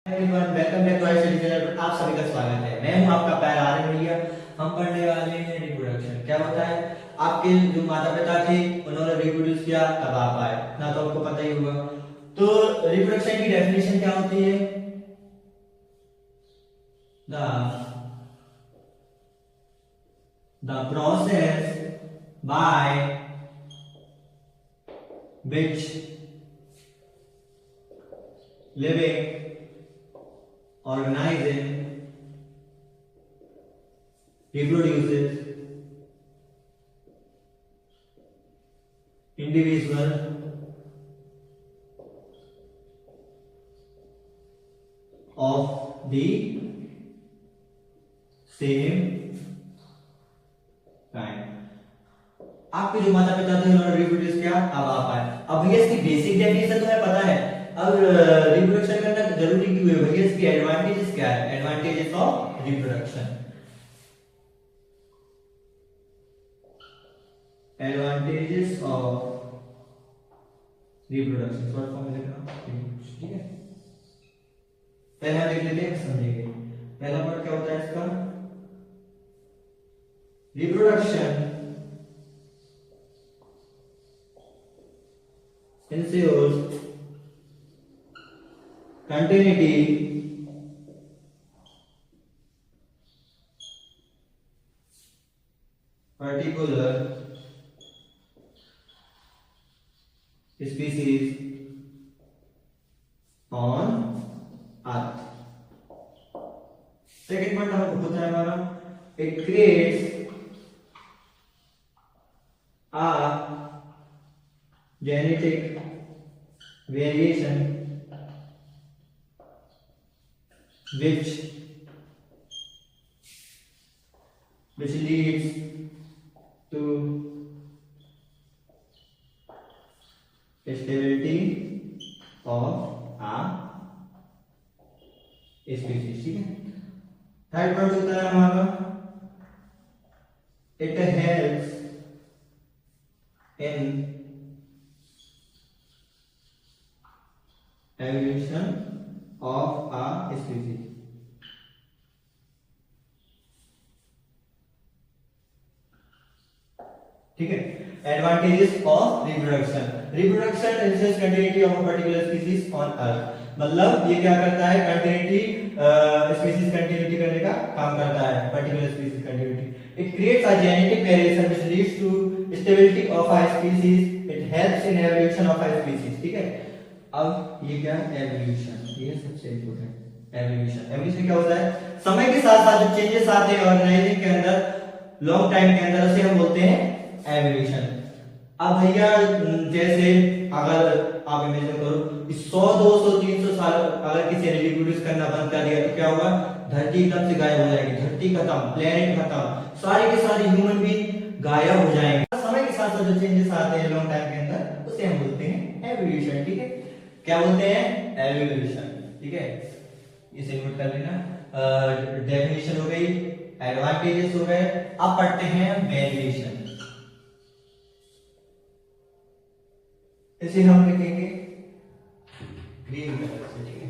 Everyone, welcome back to our study channel पर आप सभी का स्वागत है। मैं हूं आपका प्यारा आर्यन भैया। हम पढ़ने वाले हैं रिप्रोडक्शन। क्या होता है? आपके जो माता पिता थे उन्होंने रिप्रोड्यूस किया, तब आप आए ना, तो आपको पता ही होगा। तो रिप्रोडक्शन की डेफिनेशन क्या होती है? The process by which living organism reproduces individual of the same kind। आपके जो माता पिता थे उन्होंने रिप्रोड्यूस किया, अब आप आए। अब भैया इसकी बेसिक डेफिनेशन तो है पता है। अब रिप्रोडक्शन करना जरूरी क्यों है भैया? इसकी एडवांटेजेस क्या है? Advantages of reproduction. Advantages of reproduction short form में लिखना, ठीक है। पहला देख लेते हैं, समझेंगे। पहला पार्ट क्या होता है इसका? Reproduction ensures continuity particular species on earth। Second point होता है हमारा, it creates a genetic variation which leads to stability of a species, ठीक है। थर्ड पॉइंट होता है हमारा, it helps in evolution of a species। ठीक है। Advantages of reproduction. Reproduction ensures continuity of a particular species on earth. मतलब ये क्या करता है? कंटिन्यूटी, स्पीसीज कंटिन्यूटी करने का काम करता है, particular species continuity. It creates a genetic variation which leads to stability of a species. It helps in evolution of a species, ठीक है। अब ये क्या है? एवोल्यूशन, ये सबसे इंपॉर्टेंट। एवोल्यूशन, एवोल्यूशन क्या होता है? समय के साथ साथ जो चेंजेस आते हैं ऑर्गेनाइजिंग के अंदर, लॉन्ग टाइम के अंदर, उसे हम बोलते हैं एवोल्यूशन। अब भैया जैसे अगर आप इमेजिन करो कि 100 200 300 साल अगर किसी ने रिप्रोड्यूस करना बंद कर दिया तो क्या होगा? धरती एकदम से गायब हो जाएगी। धरती खत्म, प्लेनेट खत्म, सारे के सारे ह्यूमन बीइंग गायब हो जाएंगे। समय के साथ साथ जो चेंजेस आते हैं लॉन्ग टाइम के अंदर, उसे हम बोलते हैं एवोल्यूशन, ठीक है। क्या बोलते हैं? एवोल्यूशन, ठीक है। इसे नोट कर लेना। डेफिनेशन हो गई, एडवांटेजेस हो गए। अब पढ़ते हैं वेरिएशन। इसे हम लिखेंगे ग्रीन कलर से, ठीक है।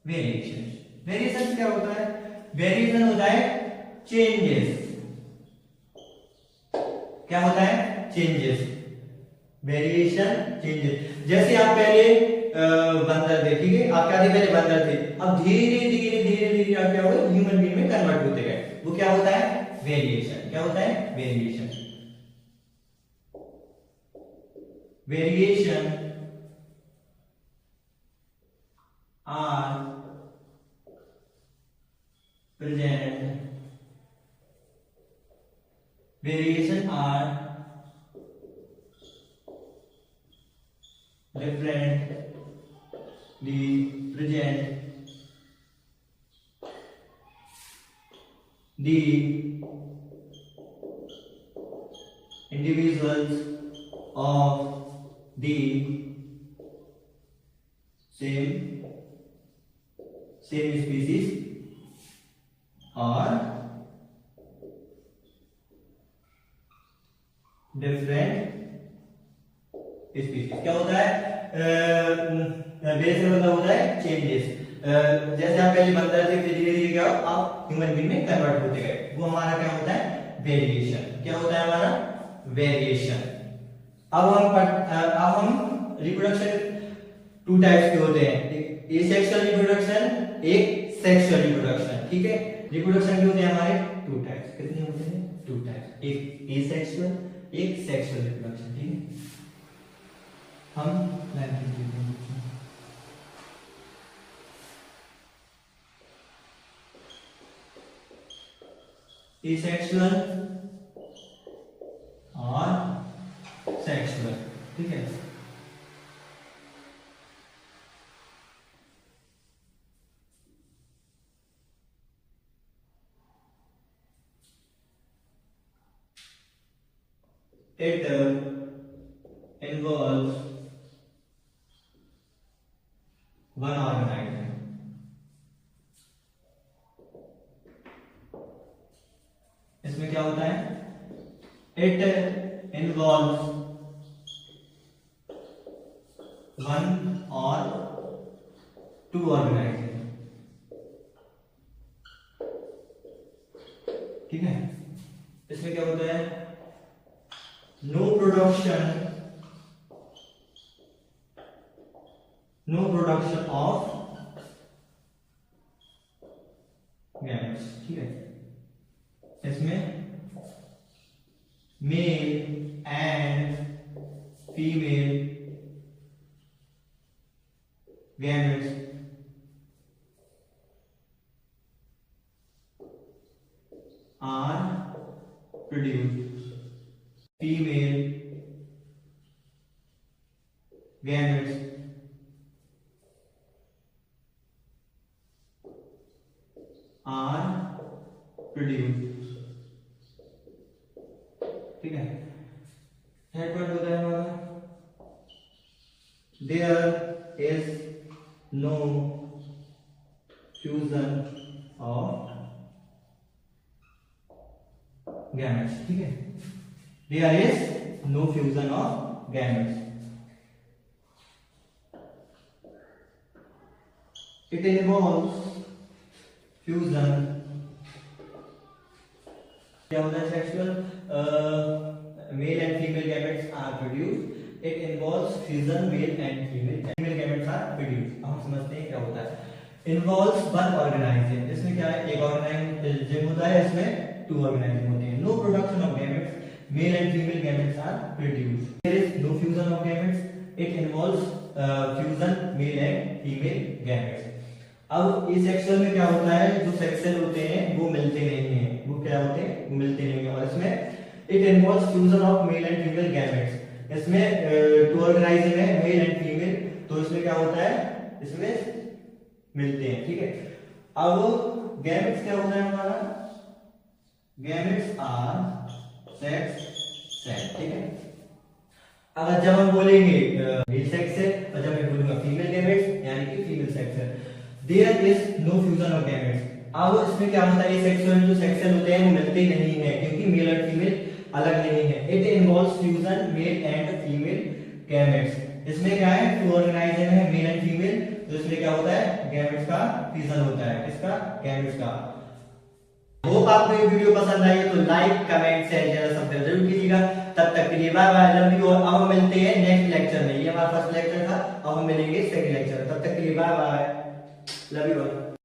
वेरिएशन, वेरिएशन क्या होता है? वेरिएशन होता है चेंजेस। क्या होता है? चेंजेस। Variation, changes. जैसे आप पहले बंदर थे, ठीक है। आप क्या थे? पहले बंदर थे, अब धीरे धीरे धीरे धीरे आप क्या हुए? ह्यूमन बीइंग में कन्वर्ट होते गए। वो क्या होता है? वेरिएशन। क्या होता है? Variation. Variation are present, variation are differently present the individuals of the same species are different species. क्या होता है? बेस से मतलब होता है चेंजेस। जैसे आप पहले बंदर थे, फिर धीरे धीरे क्या आप ह्यूमन बीइंग में कन्वर्ट होते गए, वो हमारा क्या होता है? वेरिएशन। क्या होता है हमारा? वेरिएशन। अब हम रिप्रोडक्शन टू टाइप्स के होते हैं, एक एसेक्सुअल रिप्रोडक्शन, एक सेक्सुअल रिप्रोडक्शन। ठीक है, रिप्रोडक्शन के होते हैं हमारे टू टाइप्स। कितने होते हैं? टू टाइप्स, एक एसेक्सुअल, एक सेक्सुअल रिप्रोडक्शन। ठीक है, हम एसेक्सुअल और सेक्सुअल। ठीक है, it involves one organism. इसमें क्या होता है? It involves one or two organism. ठीक है, इसमें क्या होता है? No production of gametes। ठीक है, इसमें male and female gametes are produced। Female gametes are produced। ठीक है, थर्ड पॉइंट होता है हमारा there is no fusion of gametes। ठीक है, there is no fusion of gametes। It involves fusion। क्या होता है? Sexual, male and female gametes are produced। It involves fusion, male and female gametes are produced। अब हम समझते हैं क्या होता है। Involves one organism। इसमें क्या है? एक organism होता है, इसमें two organism होते हैं। No production of gametes, male and female gametes are produced। There is no fusion of gametes। It involves fusion, male and female gametes। अब एसेक्सुअल में क्या होता है? जो सेक्सुअल होते हैं वो मिलते नहीं हैं। वो क्या होते हैं? वो मिलते नहीं हैं। और इसमें it involves fusion of male and female gametes. इसमें टू ऑर्गेनाइज्म है, मेल एंड फीमेल, तो इसमें क्या होता है? इसमें मिलते हैं। ठीक है, अब गैमेट्स क्या होता है हमारा? Gametes are sex cell. ठीक है, अगर जब हम बोलेंगे मेल सेक्स है और जब मैं बोलूंगा फीमेल गैमेट्स यानी कि फीमेल सेक्स है, there is no fusion of gametes. अब इसमें क्या होता है? सेक्सुअल जो सेक्सुअल होते हैं वो मिलते नहीं है, क्योंकि मेल और फीमेल अलग नहीं है। It involves fusion male and female gametes. इसमें क्या है? टू ऑर्गेनाइज्म है, मेल एंड फीमेल, तो इसमें क्या होता है? गैमेट्स का फ्यूजन होता है। किसका? गैमेट्स का। होप आपको ये वीडियो पसंद आई है तो लाइक, कमेंट, शेयर सब्सक्राइब जरूर कीजिएगा। तब तक के लिए बाय बाय, लव यू। और अब हम मिलते हैं नेक्स्ट लेक्चर में। ये हमारा फर्स्ट लेक्चर था, अब हम मिलेंगे सेकंड लेक्चर में। तब तक के लिए बाय बाय, लव यू।